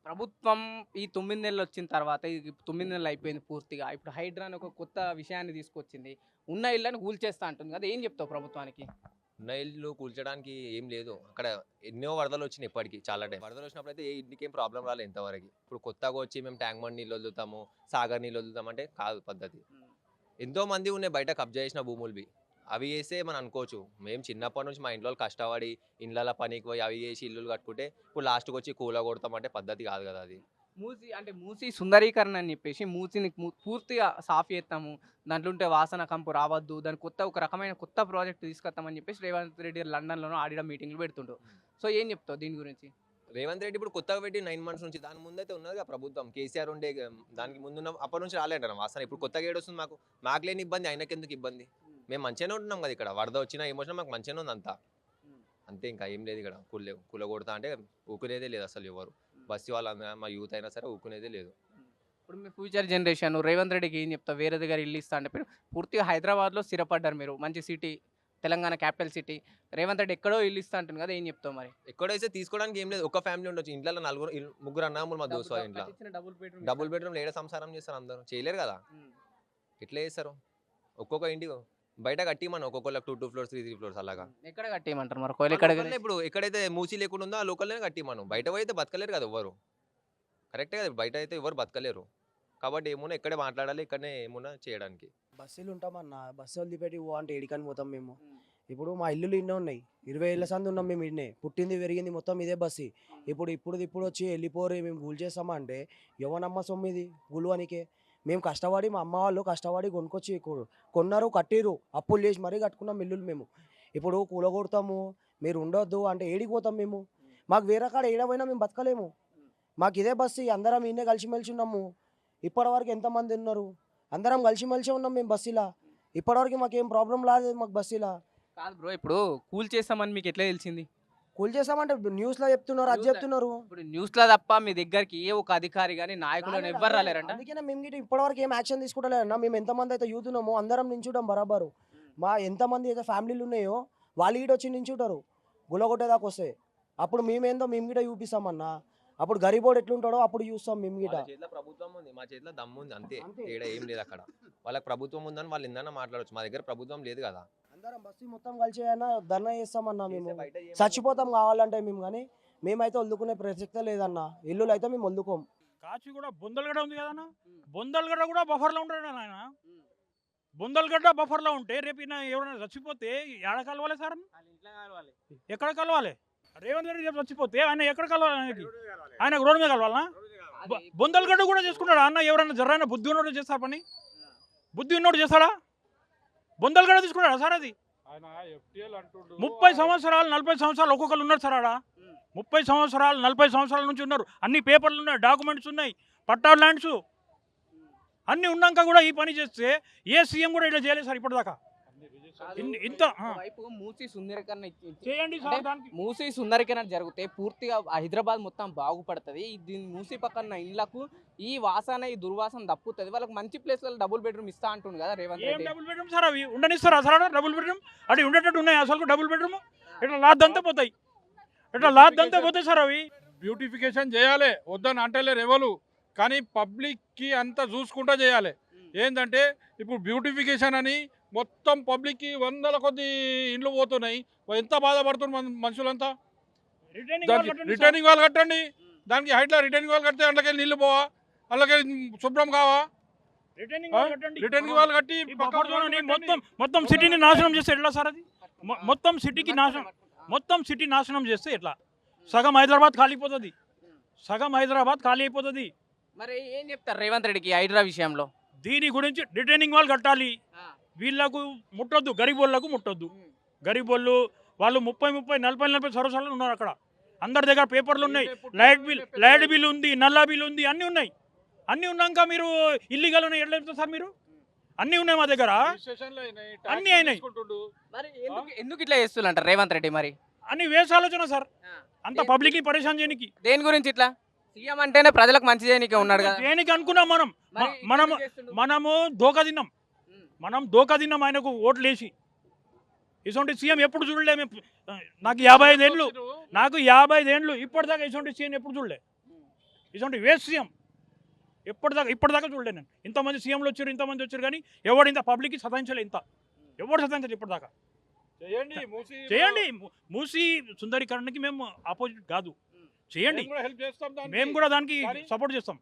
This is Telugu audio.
ప్రభుత్వం ఈ 9 నెలలు వచ్చిన తర్వాత ఇది 9 నెలలు అయిపోయింది పూర్తిగా. ఇప్పుడు హైడ్రా అని ఒక కొత్త విషయాన్ని తీసుకొచ్చింది. ఉన్న ఇళ్ళని కూల్చేస్తా అంటుంది కదా! ఏం చెప్తావు ప్రభుత్వానికి? ఉన్న ఇల్లు కూల్చడానికి ఏం లేదు. అక్కడ ఎన్నో వరదలొచ్చినాయి ఇప్పటికి చాలా టైం. వరదలొచ్చినప్పుడైతే ఏ ఇంటికేం ప్రాబ్లమ్ రాలే ఇంతవరకి. ఇప్పుడు కొత్తగా వచ్చి మేము ట్యాంక్ బండ్ నీళ్ళు వదులుతాము, సాగర్ నీళ్ళు వదులుతాం అంటే కాదు పద్ధతి. హ్మ్. ఎంతో మంది ఉన్నాయి బయట కబ్జా చేసిన భూములువి. అవి చేస్తే మనం అనుకోవచ్చు. మేము చిన్నప్పటి నుంచి మా ఇంట్లో కష్టపడి ఇండ్లల్ల పనికి పోయి అవి చేసి ఇల్లులు కట్టుకుంటే ఇప్పుడు లాస్ట్‌కొచ్చి కూలగొడతామంటే పద్ధతి కాదు కదా అది. మూసీ సుందరీకరణ అని చెప్పేసి మూసీని పూర్తిగా సాఫ్ చేత్తాము. దాంట్లో ఉంటే వాసన, కంపు రావద్దు. దానికి ఒక రకమైన కొత్త ప్రాజెక్ట్ తీసుకొత్తామని చెప్పేసి రేవంత్ రెడ్డి లండన్‌లోనో ఆడిడ మీటింగ్‌లు పెడుతుండు. సో, ఏం చెప్తావు దీని గురించి? రేవంత్ రెడ్డి ఇప్పుడు కొత్తగా పెట్టి 9 మంత్స్ నుంచి దాని ముందైతే ఉన్నదిగా ప్రభుత్వం. కేసీఆర్ ఉండే దానికి ముందున్న అప్పటి నుంచి రాలేదంట వాసన. ఇప్పుడు కొత్తగా ఏడొస్తుంది మాకు? మాకు లేని ఇబ్బంది ఆయనకెందుకు ఇబ్బంది? మేము మంచిగానే ఉంటున్నాం కదా ఇక్కడ. వరద వచ్చినా ఏమొచ్చినా మాకు మంచిగానే ఉంది అంతా. అంతే ఇంకా ఏం లేదు ఇక్కడ. కూలగొడతా అంటే ఊకునేదే లేదు అసలు ఎవరు. బస్తీ వాళ్ళందరూ మా యూత్ అయినా సరే ఊకునేదే లేదు. ఇప్పుడు మీ ఫ్యూచర్ జనరేషన్ రేవంత్ రెడ్డికి ఏం చెప్తావు? వేరే దగ్గర ఇల్లు ఇస్తా అంటే పూర్తిగా హైదరాబాద్‌లో స్థిరపడ్డారు మీరు. మంచి city, Telangana capital city. Revanth Reddy ఎక్కడో ఇల్లు ఇస్తా అంటుండు కదా! ఏం చెప్తావు మరి? ఎక్కడైతే తీసుకోవడానికి ఏం లేదు. ఒక ఫ్యామిలీ ఉండొచ్చు. ఇంట్లలో నలుగురు ముగ్గురు అన్నదమ్ములు మా దోస్తు వాళ్ళ ఇంట్లో. కట్టించిన డబుల్ బెడ్‌రూమ్ డబుల్ బెడ్‌రూమ్‌లో ఏడ సంసారం చేస్తారు అందరూ? చేయలేరు కదా! హ్మ్. ఎట్లా చేస్తారు? ఒక్కొక్క ఇంటికి బయట కట్టిమను ఒక్కొక్కళ్ళకి 2, 2 ఫ్లోర్స్, 3, 3 ఫ్లోర్స్ అలాగా. ఎక్కడ కట్టేయమంటారు మరి? ఒకవేళ ఆ ఇక్కడ లోకల్‌లో ఇప్పుడు ఎక్కడైతే మూసీ లేకుండా ఉందో ఆ లోకల్‌లోనే కట్టిమను. బయట పోయితే బతకలేరు కదా ఎవ్వరు. కరెక్టే కదా! బయట అయితే ఎవరు బతకలేరు. కాబట్టి ఏమున్నా ఇక్కడే మాట్లాడాలి. ఇక్కడనే ఏమున్నా చేయడానికి. బస్సులు ఉంటామన్నా బస్సు వదిలిపెట్టి పో అంటే ఏడికని పోతాం మేము. హ్మ్. ఇప్పుడు మా ఇల్లులు ఇన్నే ఉన్నాయి. 20 ఏళ్ల సంది ఉన్నాం మేము ఇన్నే. పుట్టింది పెరిగింది మొత్తం ఇదే బస్సు. ఇప్పుడు వచ్చి వెళ్ళిపోరే మేము కూల్ చేస్తామా అంటే ఎవనమ్మ సొమ్ము ఇది కూలువనికే. మేము కష్టపడి మా అమ్మ వాళ్ళు కష్టపడి కొనుక్కొచ్చి కొన్నారు కట్టిర్రు. అప్పులు చేసి మరీ కట్టుకున్నాం ఇల్లులు మేము. ఇప్పుడు కూలగొడతాము మీరు ఉండొద్దు అంటే ఏడికి పోతాం మేము? మాకు వేరే కాడ ఏడ పోయినా మేము బతకలేము. మాకు ఇదే బస్సు అందరం ఈడనే కలిసిమెలిసి ఉన్నాము. ఇప్పటివరకు ఎంతమంది ఉన్నారు? అందరం కలిసిమెలిసే ఉన్నాం మేము బస్సులా. ఇప్పటివరకు మాకేం ప్రాబ్లం రాలేదు మాకు బస్సులా. కాదు బ్రో. ఇప్పుడు కూల్చేస్తామని మీకు ఎట్లా తెలిసింది? కూల్ చేసామంటే న్యూస్‌లో చెప్తున్నారు, అది న్యూస్‌లో చెప్తున్నారు. ఇప్పుడు న్యూస్‌లో తప్ప మీ దగ్గరికి ఏ ఒక అధికారి గాని, నాయకులు గాని ఎవ్వరు రాలేరంట? అందుకనే మేము గిట్ల ఇప్పటివరకు ఏం యాక్షన్ తీసుకుంటలేదన్న. మేము ఎంతమంది అయితే యూత్ ఉన్నామో అందరం నించుంటాం బరాబరు. మా ఎంతమంది అయితే ఫ్యామిలీలు ఉన్నాయో వాళ్ళు ఈడొచ్చి నించుంటారు గులగొట్టేదాకా వస్తే. అప్పుడు మేమేందో మేము గిట్ట చూపిస్తామన్నా. అప్పుడు గరీబోడు ఎట్లుంటాడో అప్పుడు చూస్తాం మేము గిట్ట. వాళ్ళ చేతిలో ప్రభుత్వం ఉంది. మా చేతిలో దమ్ముంది అంతే. అంతే. తేడా ఏం లేదు అక్కడ. వాళ్ళకి ప్రభుత్వం ఉందని వాళ్ళు ఏందన్నా మాట్లాడొచ్చు. మా దగ్గర ప్రభుత్వం లేదు కదా! అందరం బస్సు మొత్తం కలిసి అయినా ధర్నా చేస్తామన్నా మేము. చేస్తే బయట చేయమని చచ్చిపోతాం కావాలంటే మేము కానీ మేమైతే వదులుకునే ప్రసక్తే లేదన్న. ఇల్లులు అయితే మేము వదులుకోం. కాచి కూడా బొందలగడ్డ ఉంది కదన్న. బొందలగడ్డ కూడా బఫర్లో ఉంటాడు ఆయన. బొందలగడ్డ బఫర్లో ఉంటే రేపు ఈయన ఎవరైనా చచ్చిపోతే ఎక్కడ కలవాలి సార్? ఎక్కడ కలవాలి? రేవంత్ రెడ్డి రేపు చచ్చిపోతే ఆయన ఎక్కడ కలవాలి? ఆయన రోడ్డు మీద కలవాలనా? బొందలగడ్డ కూడా చేసుకుంటాడు అన్న. ఎవరైనా జరైనా బుద్ధి ఉన్నోడు చేస్తారు పని? బుద్ధి ఉన్నోడు చేస్తాడా? బొందలగడ్డ తీసుకున్నాడా సార్ అది? 30 సంవత్సరాలు 40 సంవత్సరాలు ఒక్కొక్కరు ఉన్నారు సార్ ఆడ. 30 సంవత్సరాలు 40 సంవత్సరాల నుంచి ఉన్నారు. అన్ని పేపర్లు ఉన్నాయి, డాక్యుమెంట్స్ ఉన్నాయి, పట్టా ల్యాండ్స్ అన్నీ ఉన్నాక కూడా ఈ పని చేస్తే ఏ సీఎం కూడా ఇలా చేయలేదు సార్ ఇప్పటిదాకా. ఇంత వైపు మూసీ సుందరీకరణ చేయండి అంటే సార్. దానికి మూసీ సుందరీకరణ జరిగితే పూర్తిగా హైదరాబాద్ మొత్తం బాగుపడుతుంది. దీని మూసీ పక్కన ఇళ్లకు ఈ వాసన, ఈ దుర్వాసన దప్పుతుంది. వాళ్ళకి మంచి ప్లేస్లలో డబుల్ బెడ్రూమ్ ఇస్తా అంటుంది కదా రేవంత్ ఏం రెడ్డి. Double bedroom sir? అవి ఉండనిస్తారా సార్? డబుల్ బెడ్రూమ్ అది ఉండేటట్టు ఉన్నాయి అసలు డబుల్ బెడ్రూమ్. ఇట్లా లాద్దంతా పోతాయి, ఇట్లా లాద్దంతా పోతాయి సార్ అవి. బ్యూటిఫికేషన్ చేయాలి వద్దని అంటలేరు ఎవరు, కానీ పబ్లిక్కి అంతా చూసుకుంటూ చేయాలి. ఏంటంటే ఇప్పుడు బ్యూటిఫికేషన్ అని మొత్తం పబ్లిక్కి వందల కొద్ది ఇండ్లు పోతున్నాయి. ఎంత బాధపడుతున్నారు మనుషులంతా. రిటర్నింగ్ వాళ్ళు కట్టండి. దానికి హైట్లో రిటర్నింగ్ వాళ్ళు కడితే అందులోకి నీళ్ళు పోవా, అందులోకి శుభ్రం కావా? రిటర్నింగ్ వాళ్ళు కట్టి మొత్తం సిటీని నాశనం చేస్తే ఎట్లా సార్ అది? మొత్తం సిటీకి నాశనం, మొత్తం సిటీ నాశనం చేస్తే ఎట్లా? సగం హైదరాబాద్ ఖాళీపోతుంది, సగం హైదరాబాద్ ఖాళీ అయిపోతుంది. మరి ఏం చెప్తారు రేవంత్ రెడ్డికి హైడ్రా విషయంలో? దీని గురించి రిటర్నింగ్ వాళ్ళు కట్టాలి. వీళ్ళకు ముట్టొద్దు, గరీబోళ్ళకు ముట్టొద్దు. గరీబోళ్ళు వాళ్ళు 30-40 సంవత్సరాలు ఉన్నారు అక్కడ. అందరి దగ్గర పేపర్లు ఉన్నాయి, లైట్ బిల్ ఉంది, నల్లా బిల్ ఉంది, అన్నీ ఉన్నాయి. అన్నీ ఉన్నాక మీరు ఇల్లీగల్ ఉన్నాయి ఎట్లా చెప్తారు సార్ మీరు? అన్నీ ఉన్నాయి మా దగ్గర, అన్నీ అయినాయి. మరి ఎందుకు ఇట్లా చేస్తున్నారు రేవంత్ రెడ్డి? మరి అన్ని వేస్ట్ ఆలోచన సార్. అంత పబ్లిక్ని పరేషాన్ చేయడానికి. దేని గురించి ఇట్లా? సీఎం అంటేనే ప్రజలకు మంచి చేయనీకే ఉన్నాడు కదా. దేనికి అనుకున్నాం మనం? మనము దోకా తిన్నాం, మనం దోకా తిన్నాం ఆయనకు ఓట్లు వేసి. ఇటువంటి సీఎం ఎప్పుడు చూడలే. నాకు 55 ఏళ్ళు, నాకు 55 ఏళ్ళు ఇప్పటిదాకా ఇటువంటి సీఎం ఎప్పుడు చూడలే. ఇటువంటి వేస్ట్ సీఎం ఇప్పటిదాకా చూడలేదు నేను. ఇంతమంది సీఎంలు వచ్చారు, ఇంతమంది వచ్చారు, కానీ ఎవడు ఇంత పబ్లిక్కి సతాయించలే. ఎవడు సతాయించలేదు ఇప్పటిదాకా. చేయండి. మూసీ సుందరీకరణకి మేము ఆపోజిట్ కాదు, చేయండి. హెల్ప్ చేస్తాం మేము కూడా దానికి సపోర్ట్ చేస్తాం.